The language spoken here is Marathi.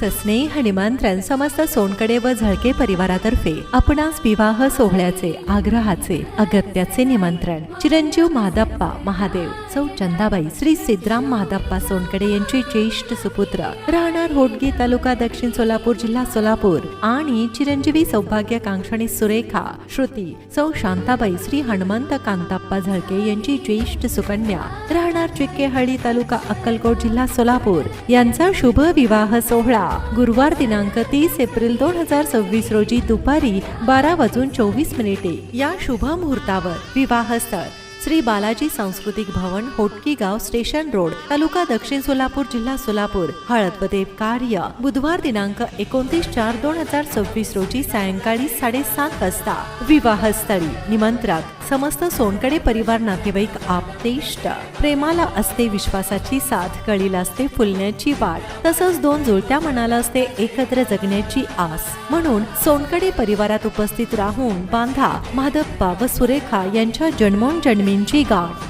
स्नेह निमंत्रण समस्त सोनकडे व झळके परिवारातर्फे आपणास विवाह सोहळ्याचे आग्रहाचे अगत्याचे निमंत्रण. चिरंजीव माधप्पा महादेव, सौ चंदाबाई, श्री सिद्धराम माधप्पा सोनकडे यांचे ज्येष्ठ सुपुत्र, राहणार होटगी, तालुका दक्षिण सोलापूर, जिल्हा सोलापूर, आणि चिरंजीवी सौभाग्यकांक्षणी सुरेखा श्रुती सौ शांताबाई, श्री हनुमंत कांताप्पा झळके यांची ज्येष्ठ सुकन्या, राहणार चिक्केहळ्ळी, तालुका अक्कलकोट, जिल्हा सोलापूर, यांचा शुभ विवाह सोहळा गुरुवार दिनांक 30 एप्रिल 2026 रोजी दुपारी 12:24 या शुभ मुहूर्तावर विवाहस्थळ श्री बालाजी सांस्कृतिक भवन, होटकी गाव, स्टेशन रोड, तालुका दक्षिण सोलापूर, जिल्हा सोलापूर. हळद व देव कार्य बुधवार दिनांक 29/4/2026 रोजी सायंकाळी 7:30 वाजता. विवाहस्थळी निमंत्रक समस्त सोनकडे परिवार, नातेवाईक, आप्तेष्ट. प्रेमाला असते विश्वासाची साथ, कळीला असते फुलण्याची वाट, तसंच दोन जुळत्या मनाला असते एकत्र जगण्याची आस. म्हणून सोनकडे परिवारात उपस्थित राहून बांधा माधप्पा व सुरेखा यांच्या जन्मोजन्मींची गाठ.